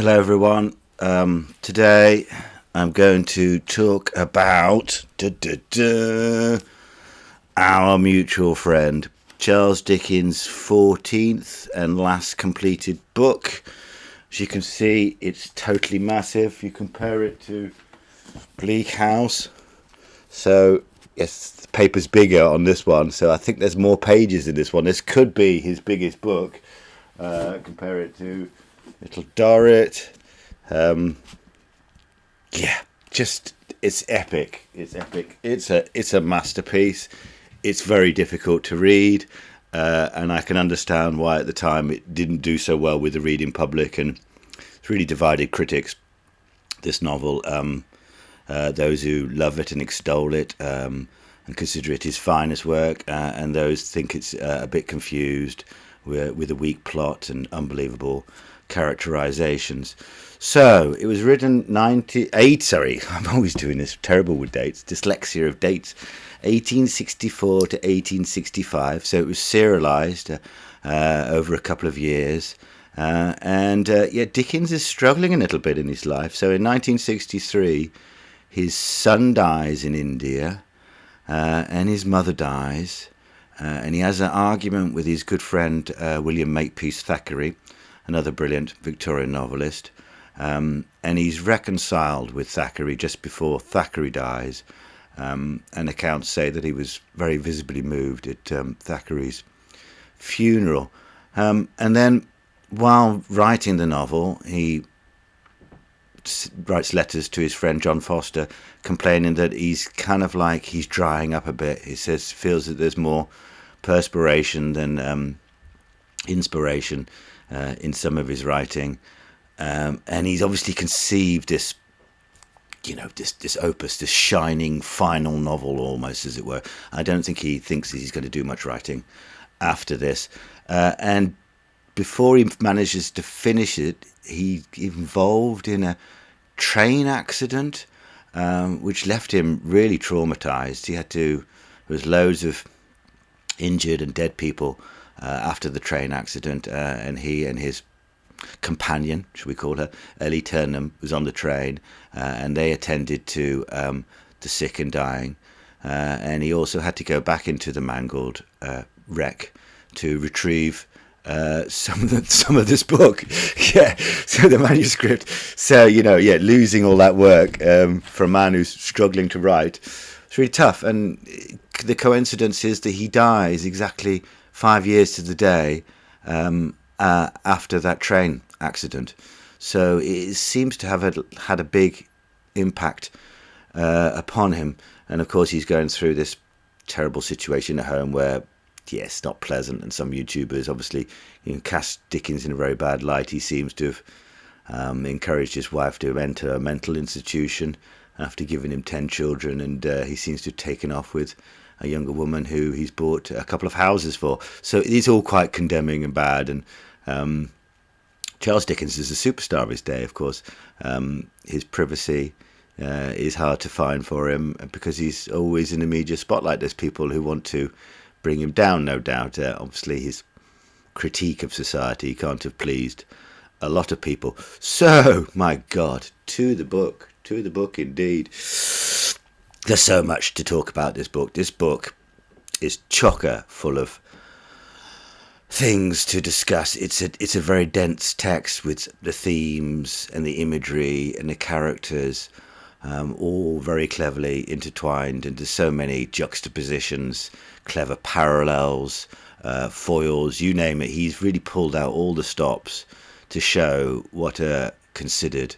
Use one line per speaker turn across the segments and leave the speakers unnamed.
Hello everyone. Today I'm going to talk about our mutual friend Charles Dickens' 14th and last completed book. As you can see, it's totally massive. You compare it to Bleak House. So yes, the paper's bigger on this one, so I think there's more pages in this one. This could be his biggest book. Compare it to Little Dorrit. It's epic. It's epic. It's a masterpiece. It's very difficult to read, and I can understand why at the time it didn't do so well with the reading public, and it's really divided critics. This novel, those who love it and extol it and consider it his finest work, and those think it's a bit confused with a weak plot and unbelievable characterizations. So it was written 98. Sorry, I'm always doing this terrible with dates. Dyslexia of dates. 1864 to 1865. So it was serialized over a couple of years. Dickens is struggling a little bit in his life. So in 1963, his son dies in India, and his mother dies. And he has an argument with his good friend William Makepeace Thackeray, another brilliant Victorian novelist. And he's reconciled with Thackeray just before Thackeray dies. And accounts say that he was very visibly moved at Thackeray's funeral. And then while writing the novel, he writes letters to his friend John Foster complaining that he's kind of like he's drying up a bit. He feels that there's more perspiration than inspiration in some of his writing, and he's obviously conceived this opus, this shining final novel almost, as it were. I don't think he thinks that he's going to do much writing after this, and before he manages to finish it, he involved in a train accident which left him really traumatized. There was loads of injured and dead people after the train accident, and he and his companion, should we call her, Ellie Turnham, was on the train, and they attended to the sick and dying, and he also had to go back into the mangled wreck to retrieve some of this book. So the manuscript. So losing all that work for a man who's struggling to write, it's really tough. And the coincidence is that he dies exactly 5 years to the day after that train accident. So it seems to have had a big impact upon him. And of course, he's going through this terrible situation at home where, it's not pleasant. And some YouTubers obviously cast Dickens in a very bad light. He seems to have encouraged his wife to enter a mental institution after giving him 10 children. And he seems to have taken off with a younger woman who he's bought a couple of houses for. So it is all quite condemning and bad. And Charles Dickens is a superstar of his day, of course. His privacy is hard to find for him because he's always in the media spotlight. There's people who want to bring him down, no doubt. Obviously, his critique of society can't have pleased a lot of people. So, my God, to the book indeed. There's so much to talk about this book. This book is chocker full of things to discuss. It's a very dense text with the themes and the imagery and the characters all very cleverly intertwined into so many juxtapositions, clever parallels, foils, you name it. He's really pulled out all the stops to show what a considered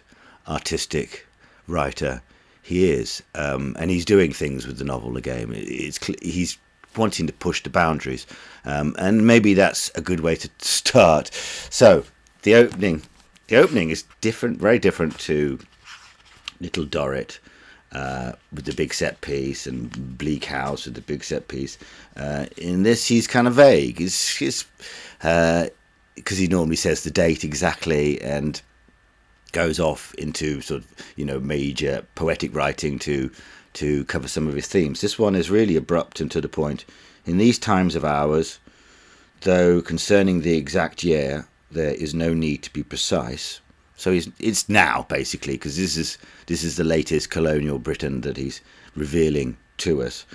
artistic writer he is, and he's doing things with the novel again. He's wanting to push the boundaries, and maybe that's a good way to start. So the opening is different, very different to Little Dorrit, with the big set piece, and Bleak House with the big set piece. In this, he's kind of vague. He's because he normally says the date exactly and goes off into sort of major poetic writing to cover some of his themes. This one is really abrupt and to the point. In these times of ours, though concerning the exact year there is no need to be precise, So it's now basically, because this is the latest colonial Britain that he's revealing to us.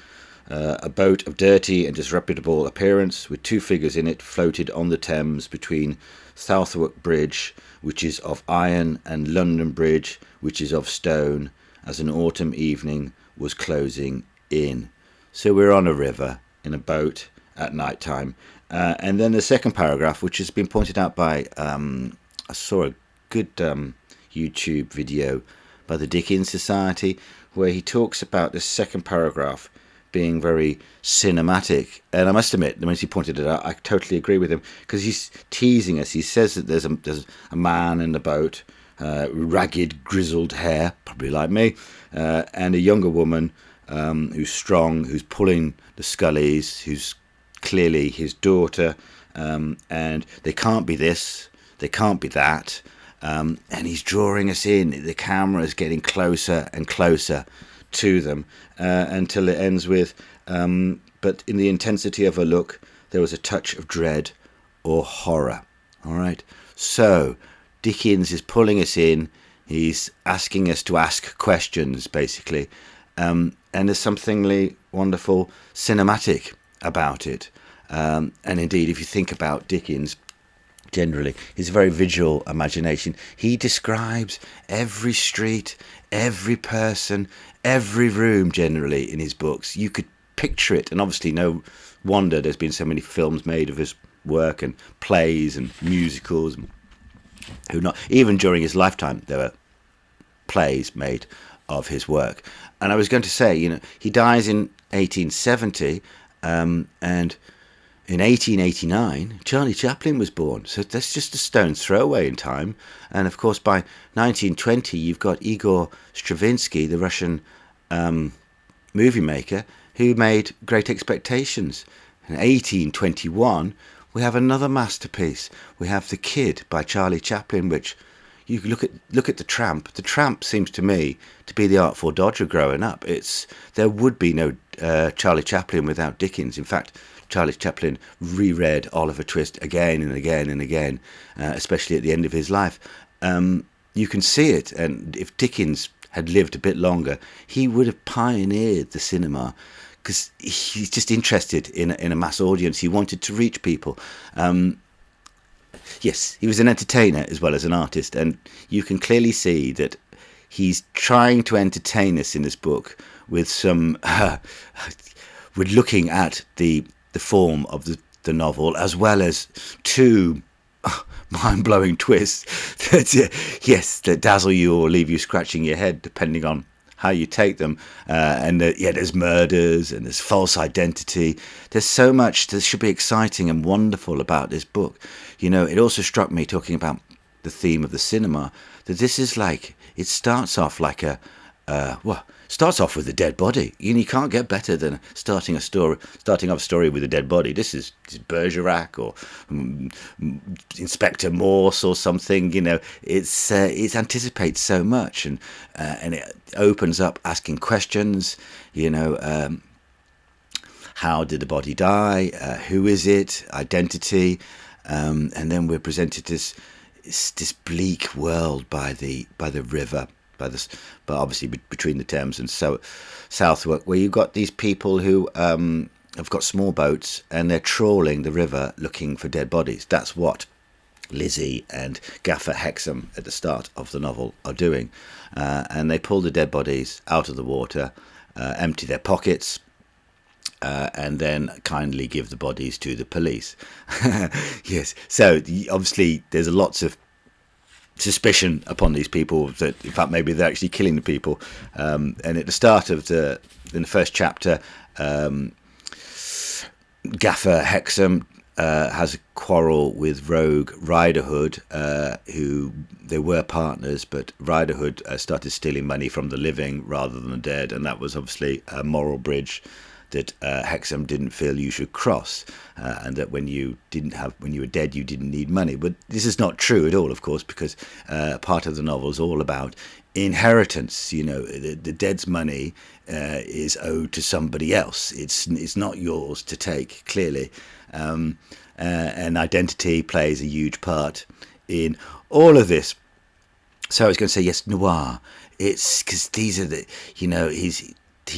A boat of dirty and disreputable appearance, with two figures in it, floated on the Thames between Southwark Bridge, which is of iron, and London Bridge, which is of stone, as an autumn evening was closing in. So we're on a river in a boat at night time. And then the second paragraph, which has been pointed out by, I saw a good YouTube video by the Dickens Society, where he talks about this second paragraph being very cinematic. And I must admit, the moment he pointed it out, I totally agree with him, because he's teasing us. He says that there's a man in the boat, ragged, grizzled hair, probably like me, and a younger woman who's strong, who's pulling the scullies, who's clearly his daughter, and they can't be this, they can't be that, and he's drawing us in. The camera is getting closer and closer to them until it ends with, but in the intensity of her look, there was a touch of dread or horror. All right, so Dickens is pulling us in. He's asking us to ask questions, basically, and there's something wonderful cinematic about it. And indeed, if you think about Dickens, generally, his very visual imagination, he describes every street, every person, every room, generally, in his books. You could picture it, and obviously no wonder there's been so many films made of his work, and plays and musicals. Even during his lifetime, there were plays made of his work. And I was going to say, he dies in 1870, and in 1889, Charlie Chaplin was born. So that's just a stone's throw away in time. And of course, by 1920, you've got Igor Stravinsky, the Russian movie maker, who made Great Expectations. In 1821, we have another masterpiece. We have The Kid by Charlie Chaplin, which you look at The Tramp. The Tramp seems to me to be the Artful Dodger growing up. There would be no Charlie Chaplin without Dickens. In fact, Charlie Chaplin reread Oliver Twist again and again and again, especially at the end of his life. You can see it, and if Dickens had lived a bit longer, he would have pioneered the cinema, because he's just interested in a mass audience. He wanted to reach people. Yes, he was an entertainer as well as an artist, and you can clearly see that he's trying to entertain us in this book with some... we're looking at the form of the novel, as well as two mind-blowing twists that dazzle you or leave you scratching your head, depending on how you take them. There's murders and there's false identity. There's so much that should be exciting and wonderful about this book. It also struck me, talking about the theme of the cinema, that this is it starts off like starts off with a dead body. You can't get better than starting off a story with a dead body. This is Bergerac or Inspector Morse or something. It anticipates so much, and it opens up asking questions. How did the body die? Who is it? Identity, and then we're presented this bleak world by the river. But obviously between the Thames and Southwark, where you've got these people who have got small boats, and they're trawling the river looking for dead bodies. That's what Lizzie and Gaffer Hexam at the start of the novel are doing. And they pull the dead bodies out of the water, empty their pockets, and then kindly give the bodies to the police. Yes, so obviously there's lots of suspicion upon these people that, in fact, maybe they're actually killing the people. And at the start of in the first chapter, Gaffer Hexam has a quarrel with rogue Riderhood, who they were partners, but Riderhood started stealing money from the living rather than the dead, and that was obviously a moral bridge that Hexam didn't feel you should cross, and that when you were dead, you didn't need money. But this is not true at all, of course, because part of the novel is all about inheritance. The dead's money is owed to somebody else. It's not yours to take, clearly. And identity plays a huge part in all of this. So I was going to say yes, noir. It's because these are the, he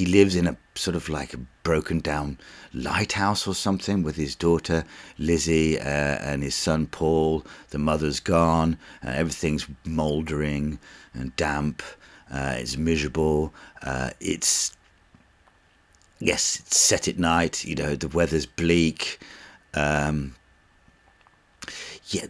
lives in a sort of like a broken down lighthouse or something with his daughter Lizzie and his son Paul. The mother's gone. Everything's mouldering and damp. It's miserable. It's yes, it's set at night. The weather's bleak. Yeah,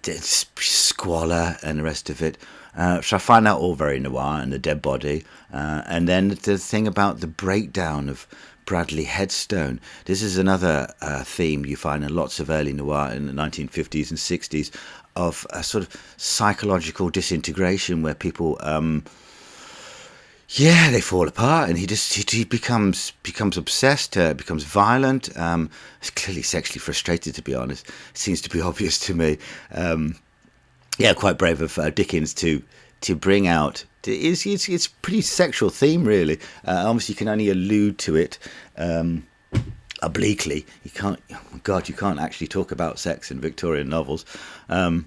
there's squalor and the rest of it. So I find that all very noir, and the dead body. And then the thing about the breakdown of Bradley Headstone. This is another theme you find in lots of early noir in the 1950s and 60s of a sort of psychological disintegration where people yeah, they fall apart, and he becomes obsessed, becomes violent. He's clearly sexually frustrated, to be honest. Seems to be obvious to me. Yeah, quite brave of Dickens to bring out. It's a pretty sexual theme, really. Obviously, you can only allude to it obliquely. You can't. Oh God, you can't actually talk about sex in Victorian novels. But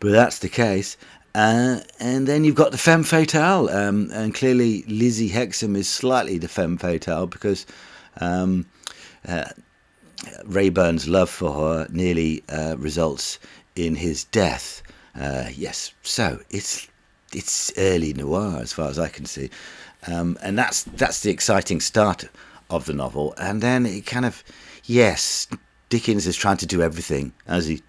that's the case. And then you've got the femme fatale, and clearly Lizzie Hexam is slightly the femme fatale because Raeburn's love for her nearly results in his death. Yes, so it's early noir as far as I can see, and that's the exciting start of the novel, and then it kind of yes, Dickens is trying to do everything as he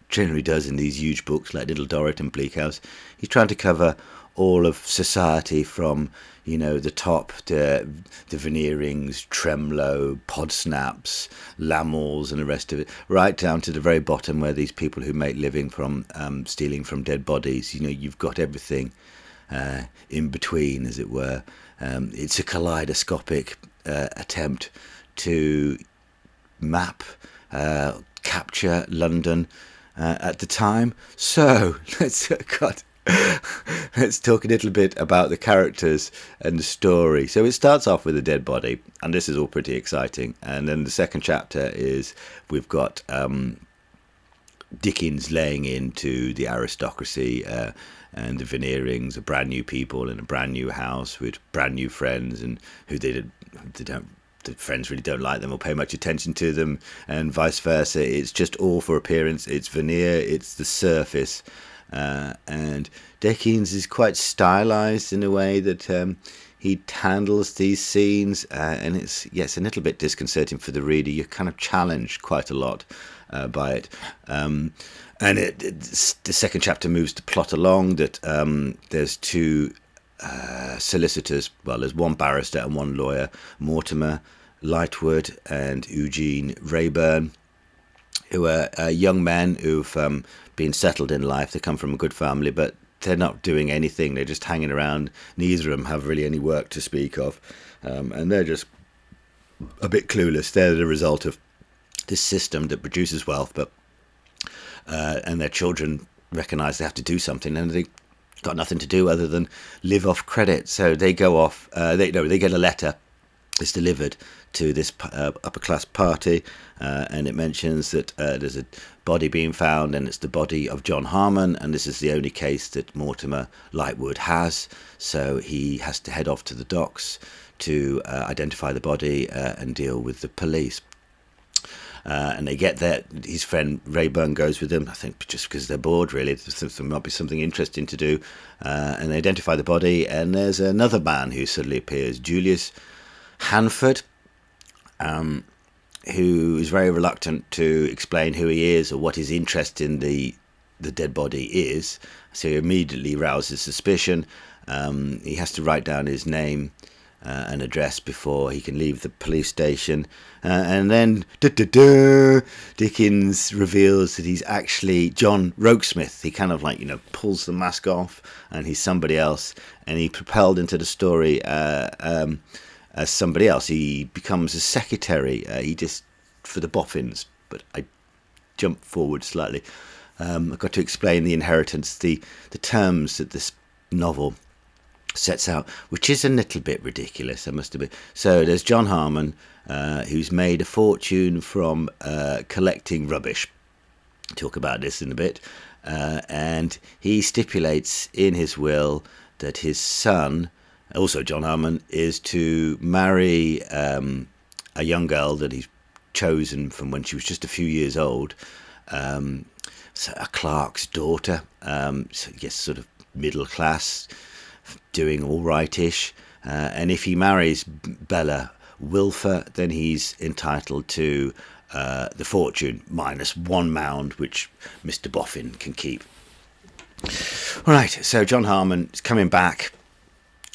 generally does in these huge books like Little Dorrit and Bleak House. He's trying to cover all of society from, the top to the Veneerings, Tremlow, Podsnaps, Lamels and the rest of it, right down to the very bottom where these people who make living from stealing from dead bodies, you've got everything in between, as it were. It's a kaleidoscopic attempt to map, capture London at the time. So let's talk a little bit about the characters and the story. So it starts off with a dead body, and this is all pretty exciting. And then the second chapter is we've got Dickens laying into the aristocracy and the Veneerings, a brand new people in a brand new house with brand new friends, and who they don't. The friends really don't like them or pay much attention to them, and vice versa. It's just all for appearance. It's veneer. It's the surface. And Dickens is quite stylized in a way that he handles these scenes, and it's a little bit disconcerting for the reader. You're kind of challenged quite a lot by it. And the second chapter moves the plot along that there's two solicitors. Well, there's one barrister and one lawyer, Mortimer Lightwood and Eugene Raeburn, who are young men who've been settled in life. They come from a good family, but they're not doing anything. They're just hanging around. Neither of them have really any work to speak of, and they're just a bit clueless. They're the result of this system that produces wealth, but and their children recognise they have to do something, and they got nothing to do other than live off credit. So they go off. They get a letter. It's delivered to this upper class party, and it mentions that there's a body being found, and it's the body of John Harmon, and this is the only case that Mortimer Lightwood has. So he has to head off to the docks to identify the body and deal with the police. And they get there. His friend Raeburn goes with them, I think just because they're bored, really. There might be something interesting to do. And they identify the body, and there's another man who suddenly appears, Julius Hanford, who is very reluctant to explain who he is or what his interest in the dead body is. So he immediately rouses suspicion. He has to write down his name and address before he can leave the police station, and then Dickens reveals that he's actually John Rokesmith. He kind of pulls the mask off, and he's somebody else, and he propelled into the story as somebody else. He becomes a secretary. He just for the boffins, but I jumped forward slightly. I've got to explain the inheritance, the terms that this novel sets out, which is a little bit ridiculous, I must admit. So there's John Harmon, who's made a fortune from collecting rubbish. Talk about this in a bit. and he stipulates in his will that his son, also John Harmon, is to marry a young girl that he's chosen from when she was just a few years old, so a clerk's daughter, so yes, sort of middle class, doing all rightish, and if he marries Bella Wilfer, then he's entitled to the fortune minus one mound, which Mr. Boffin can keep. All right, so John Harmon is coming back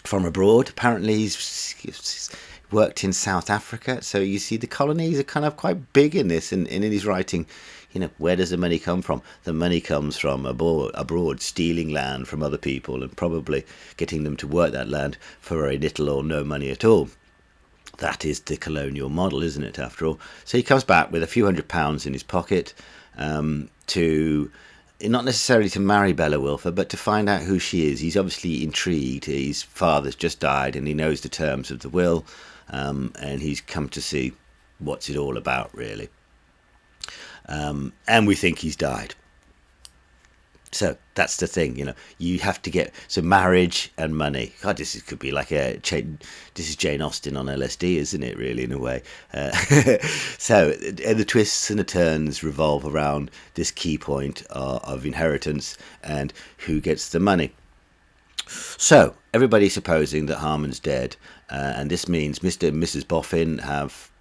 from abroad. Apparently he's worked in South Africa, so you see the colonies are kind of quite big in this, and in his writing, you know, where does the money come from? The money comes from abroad, stealing land from other people and probably getting them to work that land for very little or no money at all. That is the colonial model, isn't it, after all? So he comes back with a few £100s in his pocket, to not necessarily to marry Bella Wilfer, but to find out who she is. He's obviously intrigued. His father's just died and he knows the terms of the will, and he's come to see what's it all about, really. And we think he's died. So that's the thing, you know, you have to get, so marriage and money. God, this could be like this is Jane Austen on LSD, isn't it, really, in a way? So the twists and the turns revolve around this key point of inheritance and who gets the money. So everybody's supposing that Harmon's dead, and this means Mr. and Mrs. Boffin have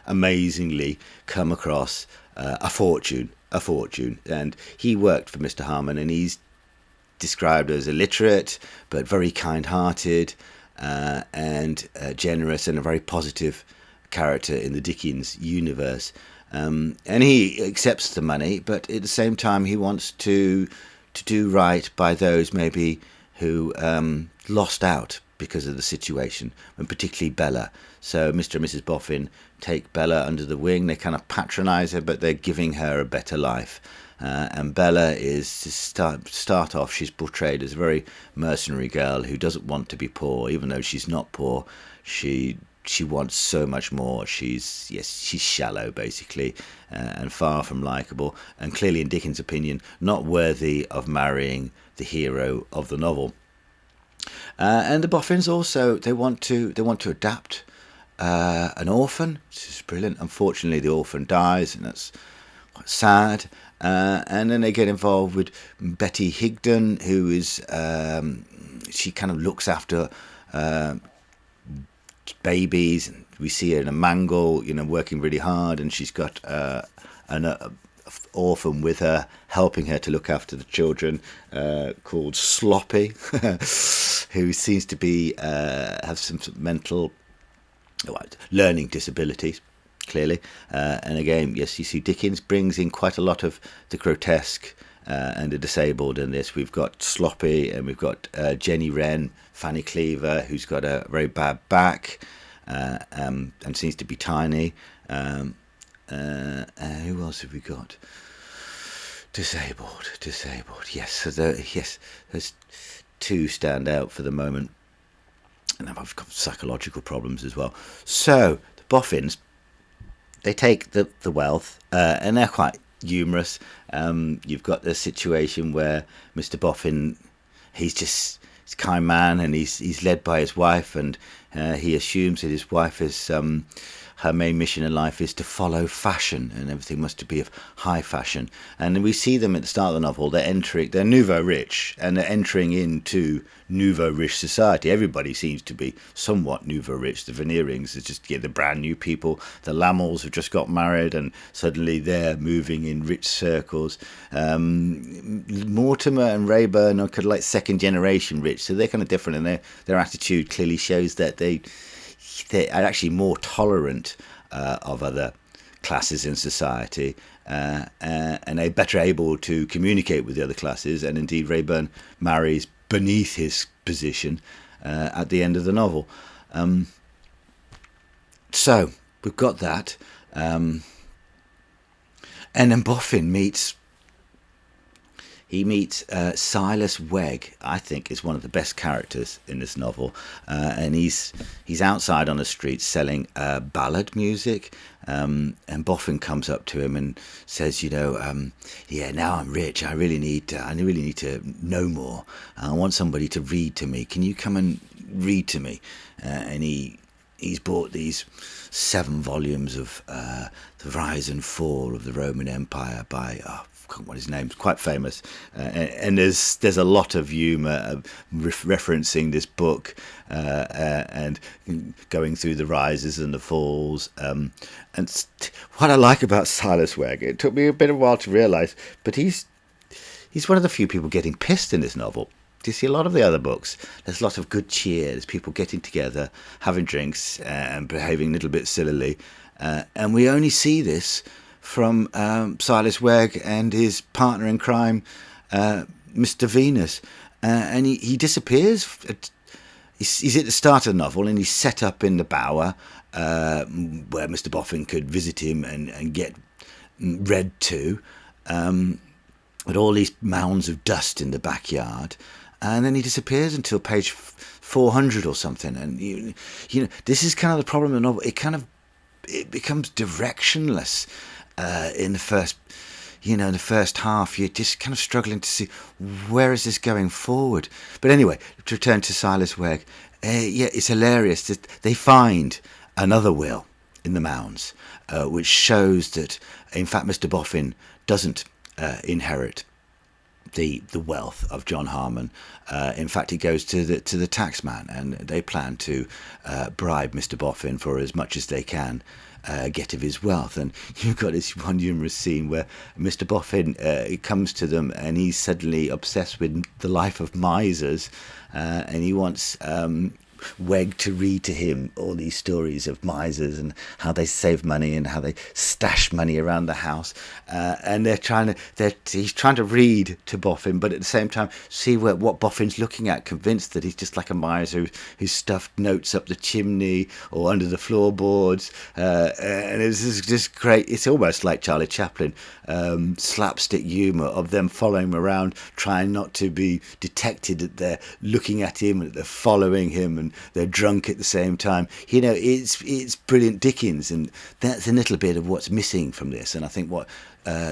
amazingly come across a fortune, and he worked for Mr. Harmon, and he's described as illiterate but very kind-hearted, and generous, and a very positive character in the Dickens universe. And he accepts the money, but at the same time he wants to do right by those maybe who lost out because of the situation, and particularly Bella. So Mr. and Mrs. Boffin take Bella under the wing. They kind of patronise her, but they're giving her a better life. And Bella is, to start off, she's portrayed as a very mercenary girl who doesn't want to be poor, even though she's not poor. She wants so much more. She's shallow, basically, and far from likeable, and clearly, in Dickens' opinion, not worthy of marrying the hero of the novel. And the Boffins also, they want to adapt an orphan, which is brilliant. Unfortunately, the orphan dies, and that's quite sad. And then they get involved with Betty Higdon, who is she kind of looks after babies. And we see her in a mangle, you know, working really hard, and she's got an orphan with her, helping her to look after the children, called Sloppy, who seems to be have some mental learning disabilities, clearly. And again, yes, you see Dickens brings in quite a lot of the grotesque and the disabled in this. We've got Sloppy, and we've got Jenny Wren, Fanny Cleaver, who's got a very bad back, and seems to be tiny. Who else have we got? Disabled. Yes, so those two stand out for the moment. And I've got psychological problems as well. So the Boffins, they take the wealth, and they're quite humorous. You've got the situation where Mr. Boffin, he's a kind man, and he's led by his wife, and he assumes that his wife is her main mission in life is to follow fashion, and everything must be of high fashion. And we see them at the start of the novel. They're nouveau rich, and they're entering into nouveau rich society. Everybody seems to be somewhat nouveau rich. The Veneerings are just the brand new people. The Lamels have just got married, and suddenly they're moving in rich circles. Mortimer and Rayburn are kind of like second generation rich, so they're kind of different, and their attitude clearly shows that they're actually more tolerant of other classes in society, and they're better able to communicate with the other classes. And indeed, Rayburn marries beneath his position at the end of the novel. So we've got that, and then Boffin meets he meets Silas Wegg. I think is one of the best characters in this novel, and he's outside on the street selling ballad music. And Boffin comes up to him and says, yeah, now I'm rich. I really need to know more. I want somebody to read to me. Can you come and read to me? And he's bought these 7 volumes of The Rise and Fall of the Roman Empire by, I forgot what his name's, quite famous. And there's a lot of humour referencing this book and going through the rises and the falls. And what I like about Silas Wegg, it took me a bit of a while to realise, but he's one of the few people getting pissed in this novel. Do you see a lot of the other books? There's a lot of good cheer. There's people getting together, having drinks, and behaving a little bit sillily. And we only see this from Silas Wegg and his partner in crime, Mr. Venus. And he disappears. He's at the start of the novel, and he's set up in the bower where Mr. Boffin could visit him and get read to. With all these mounds of dust in the backyard. And then he disappears until page 400 or something. And this is kind of the problem in the novel. It becomes directionless in the first half. You're just kind of struggling to see where is this going forward. But anyway, to return to Silas Wegg, it's hilarious that they find another will in the mounds, which shows that in fact Mr. Boffin doesn't inherit the wealth of John Harmon. In fact, it goes to the taxman, and they plan to bribe Mr. Boffin for as much as they can get of his wealth. And you've got this one humorous scene where Mr. Boffin comes to them, and he's suddenly obsessed with the life of misers, and he wants Wegg to read to him all these stories of misers and how they save money and how they stash money around the house, and he's trying to read to Boffin, but at the same time see what Boffin's looking at, convinced that he's just like a miser who stuffed notes up the chimney or under the floorboards, and it's just great. It's almost like Charlie Chaplin slapstick humour of them following him around, trying not to be detected that they're looking at him, that they're following him, and they're drunk at the same time. It's brilliant Dickens, and that's a little bit of what's missing from this. And I think what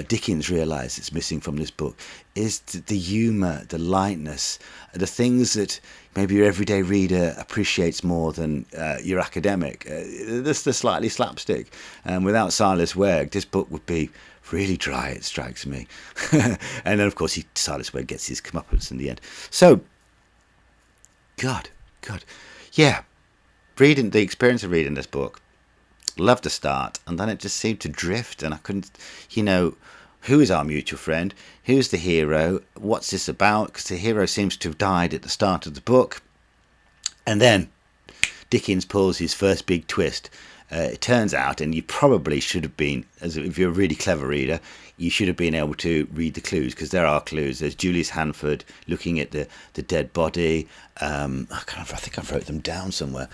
Dickens realised is missing from this book is the humour, the lightness, the things that maybe your everyday reader appreciates more than your academic. This the slightly slapstick. And without Silas Wegg, this book would be really dry, it strikes me. And then, of course, Silas Wegg gets his comeuppance in the end. So, God. Yeah, the experience of reading this book, loved the start, and then it just seemed to drift, and I couldn't, who is our mutual friend? Who's the hero? What's this about? Because the hero seems to have died at the start of the book, and then Dickens pulls his first big twist. It turns out, and you probably should have been, if you're a really clever reader, you should have been able to read the clues, because there are clues. There's Julius Hanford looking at the dead body. I think I wrote them down somewhere.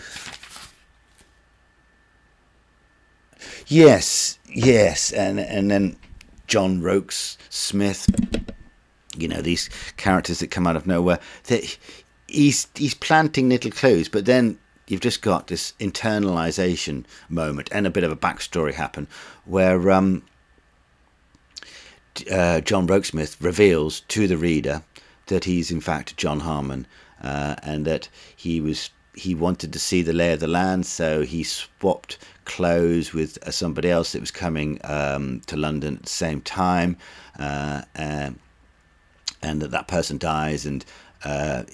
Yes, and then John Rokes Smith. These characters that come out of nowhere. He's planting little clues, but then you've just got this internalisation moment and a bit of a backstory happen where John Rokesmith reveals to the reader that he's in fact John Harmon, and that he wanted to see the lay of the land, so he swapped clothes with somebody else that was coming to London at the same time, and that person dies, and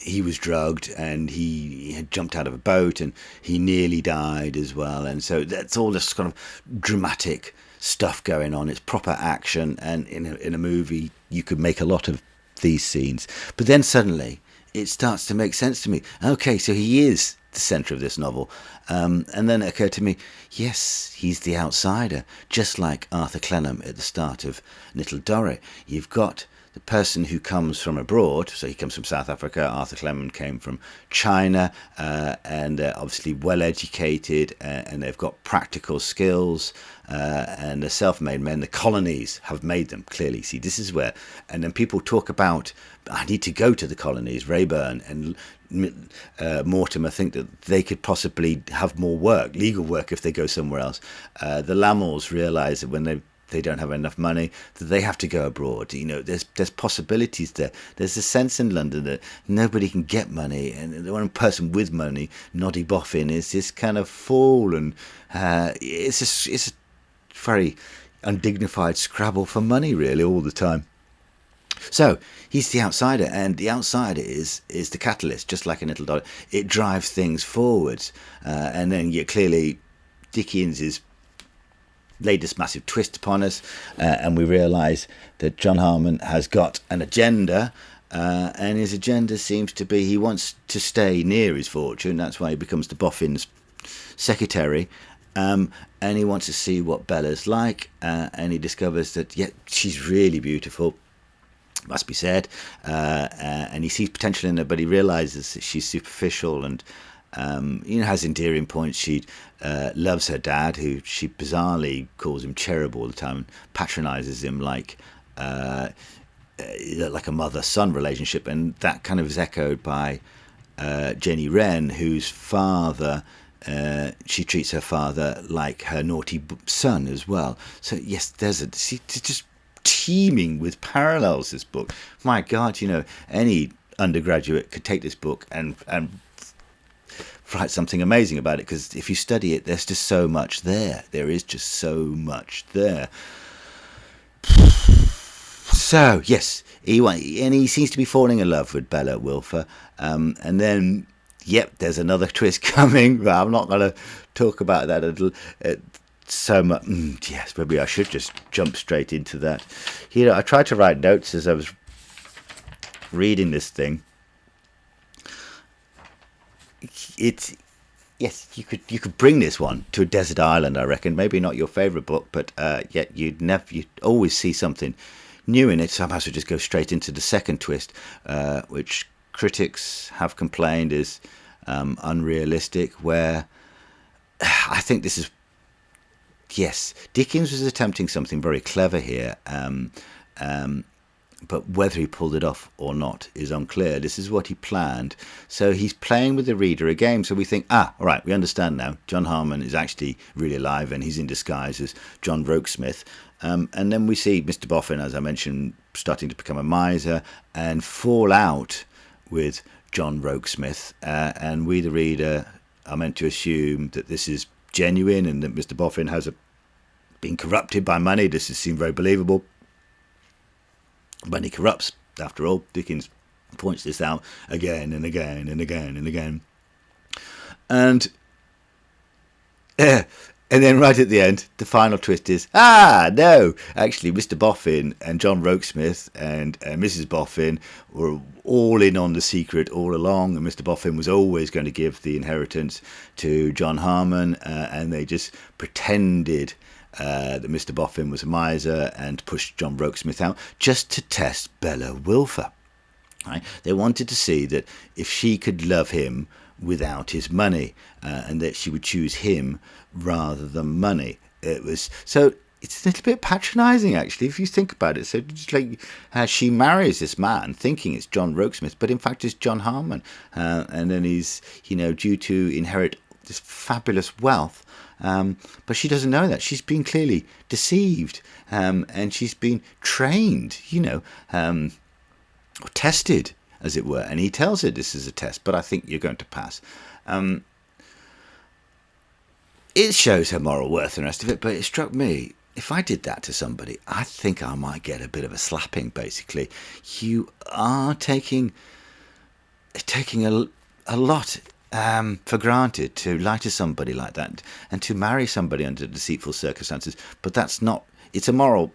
he was drugged, and he had jumped out of a boat, and he nearly died as well. And so that's all this kind of dramatic stuff going on. It's proper action, and in a movie you could make a lot of these scenes. But then suddenly it starts to make sense to me. Okay, so he is the centre of this novel. And then it occurred to me, yes, he's the outsider, just like Arthur Clennam at the start of Little Dorrit. You've got the person who comes from abroad, so he comes from South Africa, Arthur Clement came from China, and they're obviously well educated, and they've got practical skills, and they're self-made men. The colonies have made them, clearly. See, this is where, and then people talk about, I need to go to the colonies. Rayburn and Mortimer think that they could possibly have more work, legal work, if they go somewhere else. The Lamels realise that when they don't have enough money, that they have to go abroad. You know, there's possibilities there. There's a sense in London that nobody can get money, and the one person with money, Noddy Boffin, is this kind of fool, and it's a very undignified scrabble for money, really, all the time. So he's the outsider, and the outsider is the catalyst, just like a little dollar. It drives things forwards, and then clearly Dickens is laid this massive twist upon us, and we realise that John Harmon has got an agenda, and his agenda seems to be he wants to stay near his fortune. That's why he becomes the Boffin's secretary, and he wants to see what Bella's like, and he discovers that she's really beautiful, must be said, and he sees potential in her, but he realises that she's superficial and has endearing points. She loves her dad, who she bizarrely calls him cherub all the time and patronises him like a mother-son relationship, and that kind of is echoed by Jenny Wren, whose father, she treats her father like her naughty son as well. So yes, there's just teeming with parallels, this book. My God, any undergraduate could take this book and write something amazing about it, because if you study it, there's just so much there. There is just so much there. So yes, he seems to be falling in love with Bella Wilfer, and then there's another twist coming, but I'm not going to talk about that a little. So much. Yes, maybe I should just jump straight into that. I tried to write notes as I was reading this thing. Yes, you could bring this one to a desert island, I reckon. Maybe not your favourite book, but you'd always see something new in it. Sometimes we just go straight into the second twist, which critics have complained is unrealistic. Where I think this is. Yes, Dickens was attempting something very clever here, but whether he pulled it off or not is unclear. This is what he planned. So he's playing with the reader a game. So we think, all right, we understand now. John Harmon is actually really alive, and he's in disguise as John Rokesmith. And then we see Mr. Boffin, as I mentioned, starting to become a miser and fall out with John Rokesmith. And we, the reader, are meant to assume that this is genuine and that Mr. Boffin has been corrupted by money. This has seemed very believable. Money corrupts, after all. Dickens points this out again and again and again and again. And then right at the end, the final twist is, no, actually Mr. Boffin and John Rokesmith and Mrs. Boffin were all in on the secret all along, and Mr. Boffin was always going to give the inheritance to John Harmon, and they just pretended that Mr. Boffin was a miser and pushed John Rokesmith out just to test Bella Wilfer. Right? They wanted to see that if she could love him without his money, and that she would choose him rather than money. It's a little bit patronising, actually, if you think about it. So just like she marries this man thinking it's John Rokesmith, but in fact it's John Harmon, and then he's due to inherit this fabulous wealth, but she doesn't know that. She's been clearly deceived, and she's been trained, or tested, as it were, and he tells her this is a test, but I think you're going to pass. It shows her moral worth and the rest of it, but it struck me, if I did that to somebody, I think I might get a bit of a slapping, basically. You are taking a lot for granted to lie to somebody like that and to marry somebody under deceitful circumstances, but it's a moral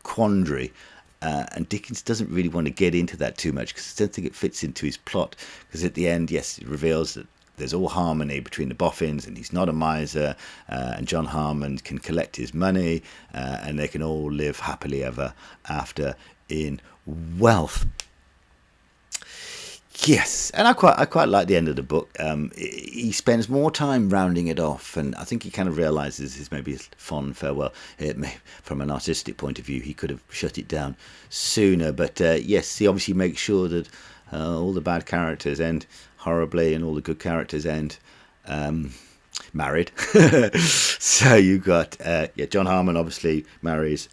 quandary. And Dickens doesn't really want to get into that too much, because I don't think it fits into his plot. Because at the end, yes, it reveals that there's all harmony between the Boffins, and he's not a miser, and John Harmon can collect his money, and they can all live happily ever after in wealth. Yes, and I quite like the end of the book. He spends more time rounding it off, and I think he kind of realizes his maybe his fond farewell. From an artistic point of view, he could have shut it down sooner, but yes, he obviously makes sure that all the bad characters end horribly and all the good characters end married. So you got John Harmon obviously marries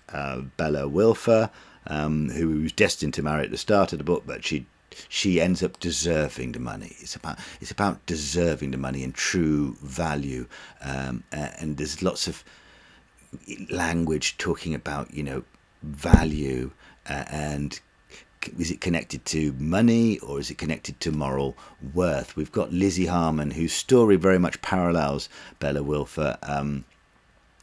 Bella Wilfer, who was destined to marry at the start of the book, but she ends up deserving the money. It's about deserving the money and true value. And there's lots of language talking about, value and is it connected to money or is it connected to moral worth? We've got Lizzie Harmon, whose story very much parallels Bella Wilfer. They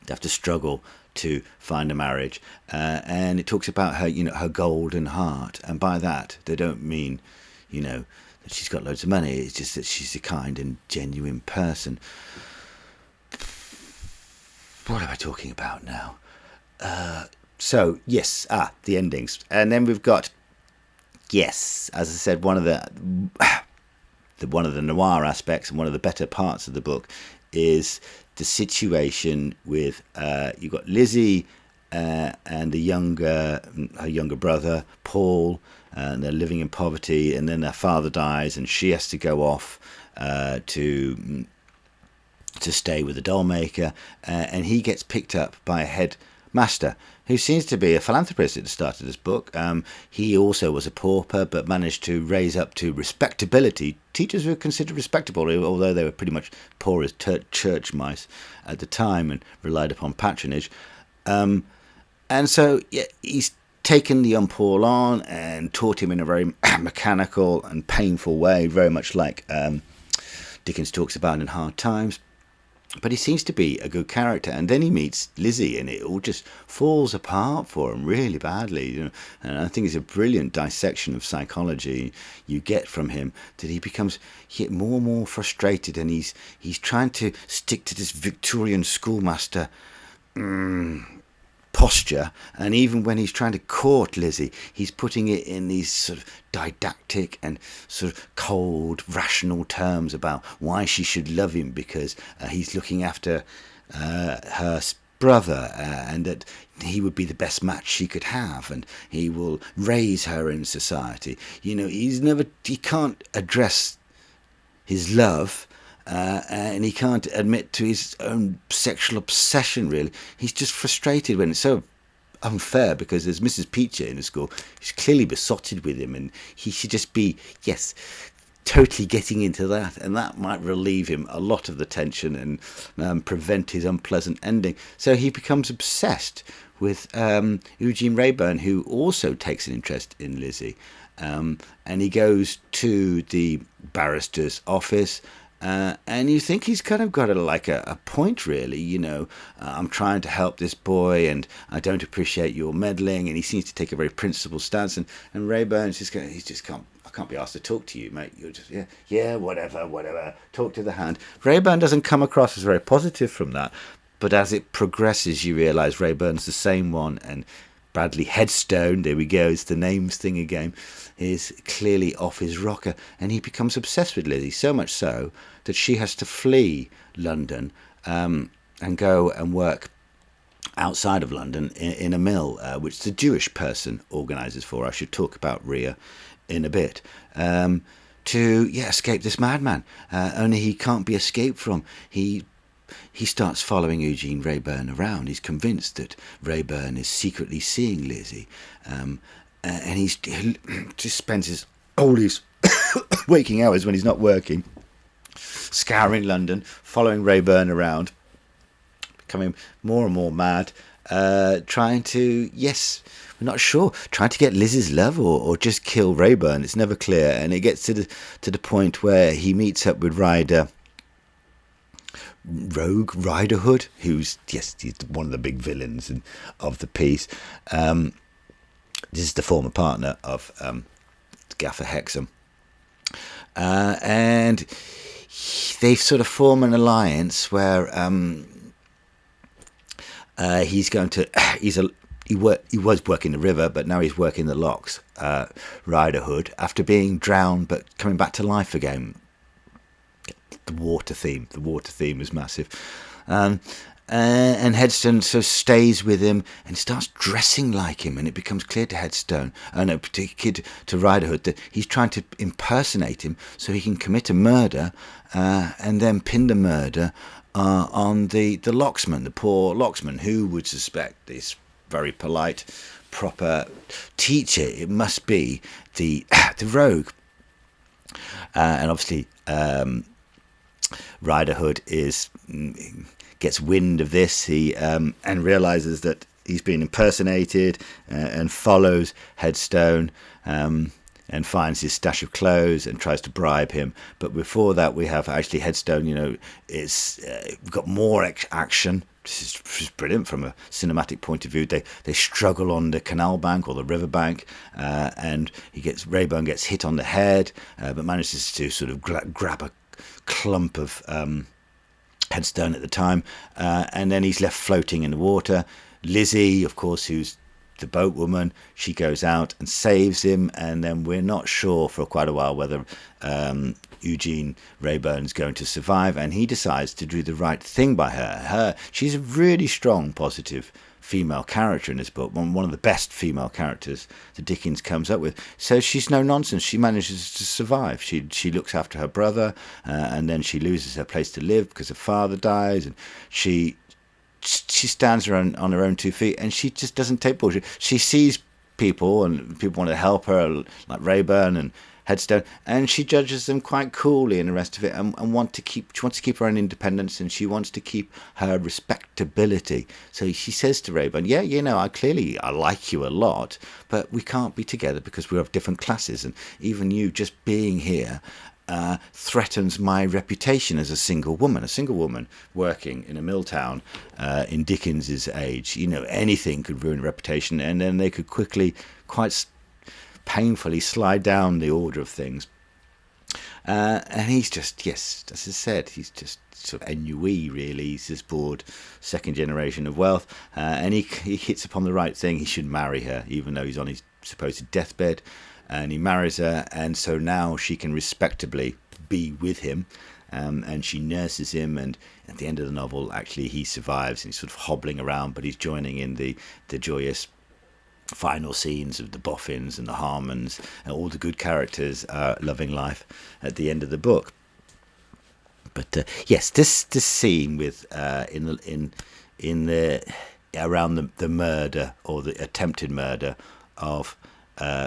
have to struggle to find a marriage, and it talks about her, her golden heart, and by that they don't mean, that she's got loads of money. It's just that she's a kind and genuine person. What am I talking about now? So yes, the endings, and then we've got, yes, as I said, one of the noir aspects and one of the better parts of the book is the situation with you've got Lizzie and her younger brother Paul, and they're living in poverty, and then their father dies, and she has to go off to stay with the doll maker, and he gets picked up by a headmaster who seems to be a philanthropist at the start of this book. He also was a pauper, but managed to raise up to respectability. Teachers were considered respectable, although they were pretty much poor as church mice at the time and relied upon patronage. And so he's taken the young Paul on and taught him in a very mechanical and painful way, very much like Dickens talks about in Hard Times. But he seems to be a good character, and then he meets Lizzie, and it all just falls apart for him really badly. And I think it's a brilliant dissection of psychology you get from him, that he becomes more and more frustrated, and he's trying to stick to this Victorian schoolmaster posture, and even when he's trying to court Lizzie, he's putting it in these sort of didactic and sort of cold, rational terms about why she should love him, because he's looking after her brother, and that he would be the best match she could have, and he will raise her in society. He can't address his love. And he can't admit to his own sexual obsession, really. He's just frustrated when it's so unfair, because there's Mrs. Peacher in the school who's clearly besotted with him, and he should just be, totally getting into that, and that might relieve him a lot of the tension and prevent his unpleasant ending. So he becomes obsessed with Eugene Wrayburn, who also takes an interest in Lizzie, and he goes to the barrister's office. And you think he's kind of got a point, really. I'm trying to help this boy, and I don't appreciate your meddling. And he seems to take a very principled stance. And Rayburn's I can't be asked to talk to you, mate. You're just whatever. Talk to the hand. Rayburn doesn't come across as very positive from that, but as it progresses, you realise Rayburn's the same one, and Bradley Headstone, there we go, it's the names thing again, is clearly off his rocker, and he becomes obsessed with Lizzie, so much so that she has to flee London and go and work outside of London in a mill, which the Jewish person organises for. I should talk about Rhea in a bit. To escape this madman, only he can't be escaped from. He starts following Eugene Wrayburn around. He's convinced that Wrayburn is secretly seeing Lizzie, and he just spends all his waking hours when he's not working scouring London, following Wrayburn around, becoming more and more mad, trying to, we're not sure, trying to get Lizzie's love or just kill Wrayburn. It's never clear, and it gets to the point where he meets up with Rogue Riderhood, who's he's one of the big villains of the piece. This is the former partner of Gaffer Hexam, and they sort of form an alliance where he's he was working the river, but now he's working the locks. Riderhood, after being drowned but coming back to life again. The water theme is massive. And Headstone so stays with him and starts dressing like him, and it becomes clear to Headstone, to Riderhood, that he's trying to impersonate him so he can commit a murder and then pin the murder on the locksman, the poor locksman, who would suspect this very polite, proper teacher. It must be the rogue. And obviously Riderhood gets wind of this, and realizes that he's been impersonated, and follows Headstone, and finds his stash of clothes and tries to bribe him. But before that, we have actually Headstone. We've got more action. This is brilliant from a cinematic point of view. They struggle on the canal bank or the river bank, and Rayburn gets hit on the head, but manages to sort of grab a clump of Headstone at the time, and then he's left floating in the water. Lizzie, of course, who's the boatwoman, she goes out and saves him, and then we're not sure for quite a while whether Eugene Rayburn's going to survive, and he decides to do the right thing by her. She's a really strong, positive female character in this book, one of the best female characters that Dickens comes up with. So she's no nonsense. She manages to survive. She looks after her brother, and then she loses her place to live because her father dies, and she stands on her own 2 feet, and she just doesn't take bullshit. She sees people, and people want to help her, like Rayburn and Headstone, and she judges them quite coolly and the rest of it, and she wants to keep her own independence, and she wants to keep her respectability. So she says to Rayburn, I like you a lot, but we can't be together because we're of different classes, and even you just being here threatens my reputation as a single woman. A single woman working in a mill town in Dickens's age, anything could ruin a reputation, and then they could quickly, quite painfully, slide down the order of things. And he's just, yes, as I said, he's just sort of ennui, really. He's this bored second generation of wealth, and he hits upon the right thing. He should marry her, even though he's on his supposed deathbed. And he marries her, and so now she can respectably be with him, and she nurses him, and at the end of the novel, actually, he survives, and he's sort of hobbling around, but he's joining in the joyous final scenes of the Boffins and the Harmons, and all the good characters loving life at the end of the book. But yes, this scene with around the murder, or the attempted murder of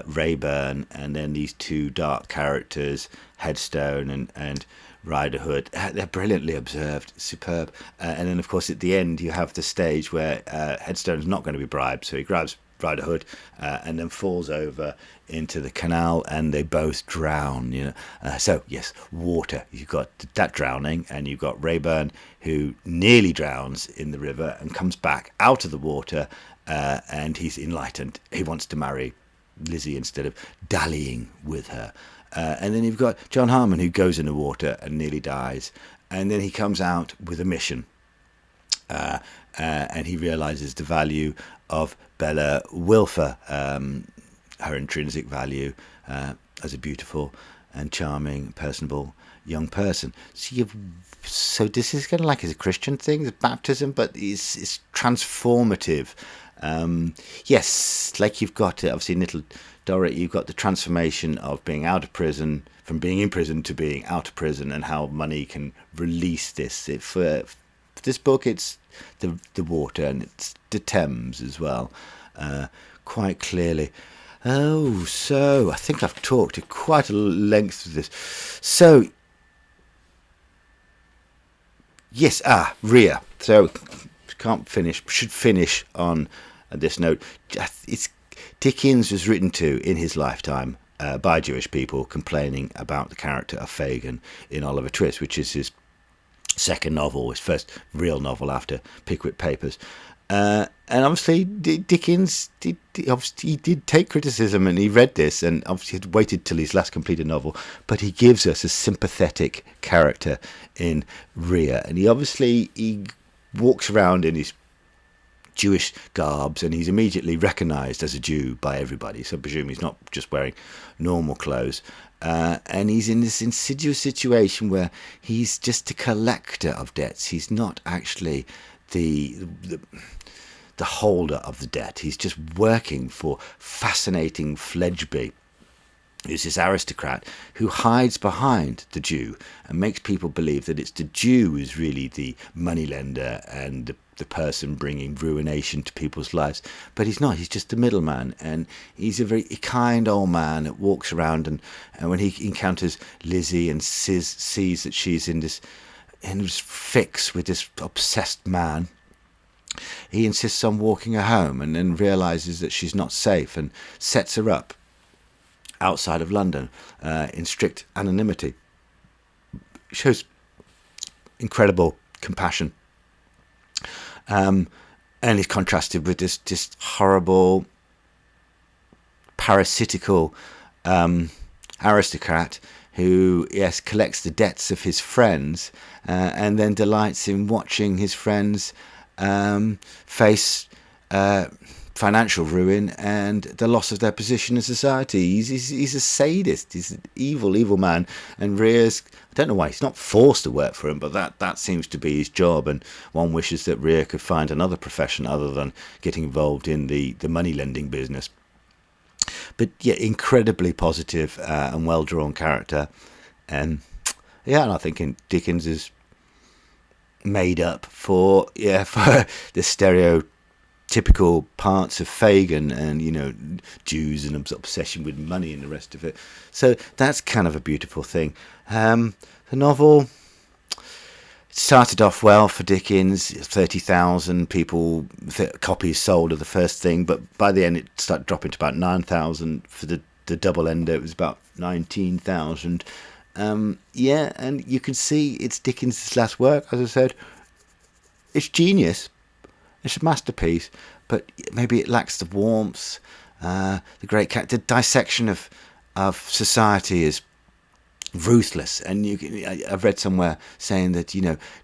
Rayburn, and then these two dark characters, Headstone and Riderhood, they're brilliantly observed, superb. And then, of course, at the end, you have the stage where Headstone's not going to be bribed, so he grabs Riderhood and then falls over into the canal, and they both drown. So yes, water. You've got that drowning, and you've got Rayburn, who nearly drowns in the river and comes back out of the water, and he's enlightened. He wants to marry Lizzie instead of dallying with her. And then you've got John Harmon, who goes in the water and nearly dies, and then he comes out with a mission, and he realizes the value of Bella Wilfer, her intrinsic value as a beautiful and charming, personable young person. So this is kind of like, it's a Christian thing, it's baptism, but it's transformative. Yes, like you've got obviously in Little Dorrit, you've got the transformation of being out of prison, from being in prison to being out of prison, and how money can release this. For this book, it's the water, and it's the Thames as well, quite clearly. Oh, so I think I've talked at quite a length of this. So yes, Rhea. So should finish on this note. Dickens was written to in his lifetime by Jewish people complaining about the character of Fagin in Oliver Twist, which is his second novel, his first real novel after Pickwick Papers. And obviously Dickens did take criticism, and he read this, and obviously had waited till his last completed novel, but he gives us a sympathetic character in Rhea, and he walks around in his Jewish garbs, and he's immediately recognised as a Jew by everybody. So I presume he's not just wearing normal clothes. And he's in this insidious situation where he's just a collector of debts. He's not actually the holder of the debt. He's just working for fascinating Fledgeby, who's this aristocrat who hides behind the Jew and makes people believe that it's the Jew who's really the moneylender and the person bringing ruination to people's lives. But he's not. He's just the middleman, and he's a very kind old man that walks around, and when he encounters Lizzie and sees that she's in this fix with this obsessed man, he insists on walking her home, and then realises that she's not safe and sets her up outside of London in strict anonymity. Shows incredible compassion, and is contrasted with this just horrible, parasitical aristocrat who, yes, collects the debts of his friends and then delights in watching his friends face financial ruin and the loss of their position in society. He's a sadist. He's an evil man, and Rhea's, I don't know why he's not forced to work for him, but that seems to be his job, and one wishes that Rhea could find another profession other than getting involved in the money lending business. But yeah, incredibly positive and well drawn character, and I think Dickens is made up for the stereotypical parts of Fagin and Jews and obsession with money and the rest of it. So that's kind of a beautiful thing. The novel started off well for Dickens. 30,000 copies sold of the first thing, but by the end it started dropping to about 9,000. For the double ender it was about 19,000. And you can see it's Dickens' last work. As I said, it's genius, it's a masterpiece, but maybe it lacks the warmth, the great character. The dissection of society is ruthless, and I've read somewhere saying that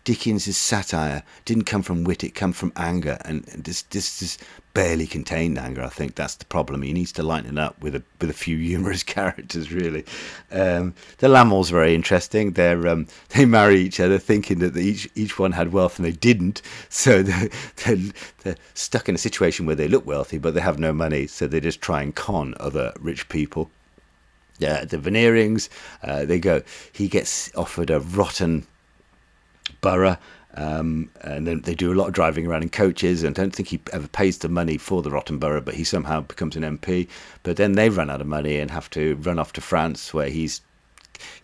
Dickens' satire didn't come from wit, it came from anger, and this is barely contained anger. I think that's the problem. He needs to lighten it up with a few humorous characters, really. The Lammells are very interesting. They marry each other thinking that each one had wealth, and they didn't, so they're stuck in a situation where they look wealthy but they have no money, so they just try and con other rich people. The Veneerings, he gets offered a rotten borough, and then they do a lot of driving around in coaches, and I don't think he ever pays the money for the rotten borough, but he somehow becomes an MP. But then they run out of money and have to run off to France, where he's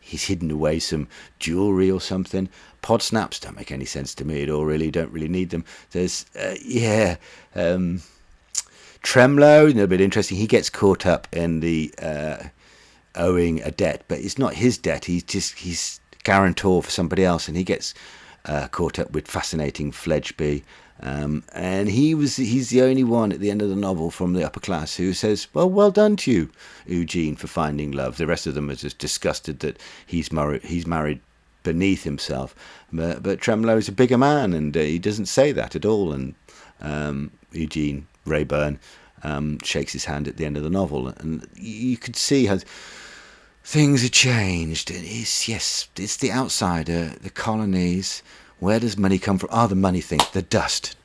hidden away some jewellery or something. Podsnaps don't make any sense to me at all, really. Don't really need them. There's Tremlow, a bit interesting. He gets caught up in the owing a debt, but it's not his debt. He's guarantor for somebody else, and he gets caught up with fascinating Fledgeby, and he's the only one at the end of the novel from the upper class who says, well done to you, Eugene, for finding love. The rest of them are just disgusted that he's married beneath himself, but Tremlow is a bigger man, and he doesn't say that at all. And Eugene Wrayburn shakes his hand at the end of the novel, and you could see how things have changed. It's the outsider, the colonies. Where does money come from? The money thing, the dust.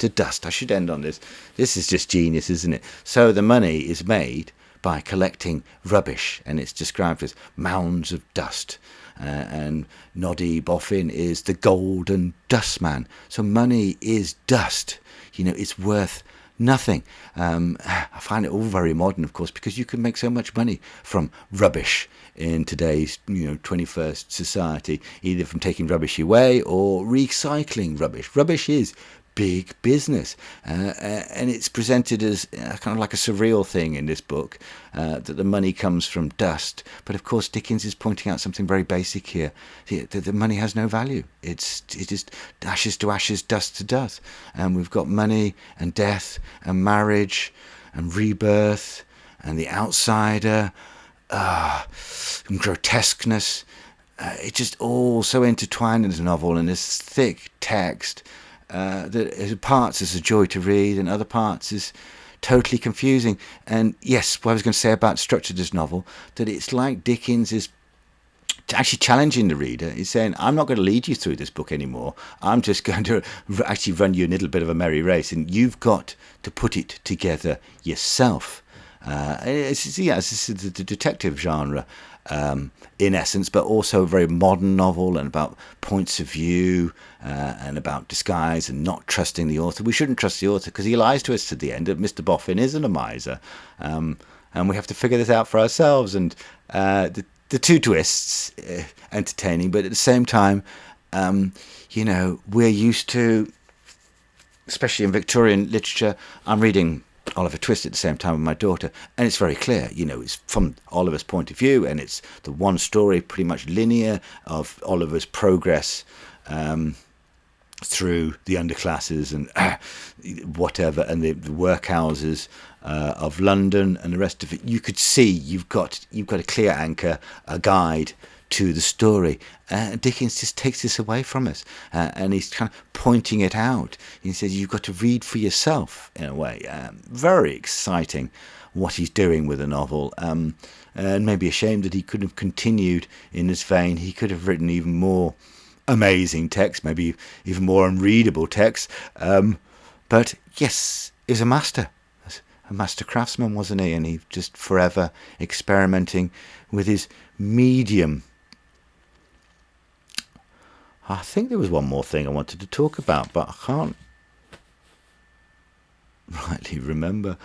I should end on this. This is just genius, isn't it? So the money is made by collecting rubbish, and it's described as mounds of dust. And Noddy Boffin is the golden dust man. So money is dust. It's worth nothing. I find it all very modern, of course, because you can make so much money from rubbish in today's 21st society, either from taking rubbish away or recycling rubbish. Rubbish is big business, and it's presented as kind of like a surreal thing in this book, that the money comes from dust. But of course Dickens is pointing out something very basic here. The money has no value. It's just ashes to ashes, dust to dust, and we've got money and death and marriage and rebirth and the outsider, and grotesqueness. It's just all so intertwined in this novel, and this thick text. that parts is a joy to read and other parts is totally confusing. And yes, what I was going to say about structure of this novel, that it's like Dickens is actually challenging the reader. He's saying, I'm not going to lead you through this book anymore. I'm just going to actually run you a little bit of a merry race, and you've got to put it together yourself. This is the detective genre, in essence, but also a very modern novel and about points of view and about disguise and not trusting the author. We shouldn't trust the author because he lies to us to the end that Mr. Boffin isn't a miser. And we have to figure this out for ourselves. And the two twists, entertaining, but at the same time, we're used to, especially in Victorian literature, I'm reading Oliver Twist at the same time with my daughter, and it's very clear, it's from Oliver's point of view, and it's the one story, pretty much linear, of Oliver's progress through the underclasses and whatever, and the workhouses of London and the rest of it. You could see you've got a clear anchor, a guide to the story. Dickens just takes this away from us, and he's kind of pointing it out. He says you've got to read for yourself in a way. Very exciting what he's doing with the novel, and maybe a shame that he couldn't have continued in this vein. He could have written even more amazing text, maybe even more unreadable text. But yes, he was a master craftsman, wasn't he? And he just forever experimenting with his medium. I think there was one more thing I wanted to talk about, but I can't rightly remember.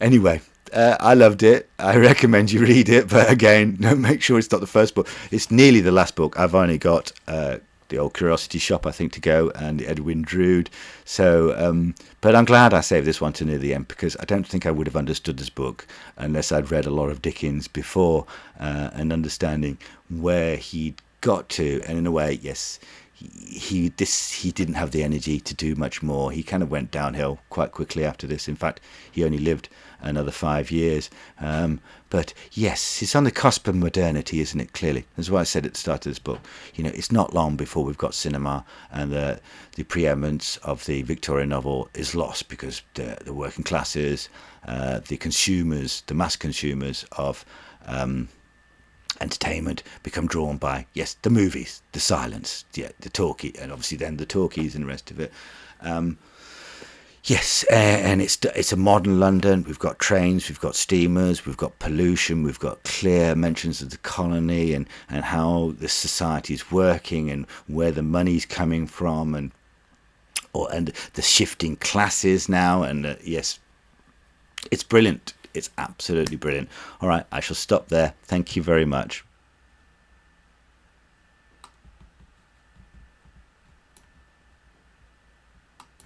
Anyway, I loved it. I recommend you read it, but again, make sure it's not the first book. It's nearly the last book. I've only got the Old Curiosity Shop, I think, to go, and Edwin Drood. So, but I'm glad I saved this one to near the end, because I don't think I would have understood this book unless I'd read a lot of Dickens before, and understanding where he'd got to. And in a way, yes, he didn't have the energy to do much more. He kind of went downhill quite quickly after this. In fact, he only lived another 5 years. But yes, it's on the cusp of modernity, isn't it? Clearly, that's what I said at the start of this book. It's not long before we've got cinema, and the preeminence of the Victorian novel is lost because the working classes, the consumers, the mass consumers of entertainment become drawn by, yes, the movies, the silence, the talkie, and obviously then the talkies and the rest of it. Yes, and it's a modern London. We've got trains, we've got steamers, we've got pollution, we've got clear mentions of the colony and how the society is working and where the money's coming from, and the shifting classes now. And yes, it's brilliant. It's absolutely brilliant. All right, I shall stop there. Thank you very much.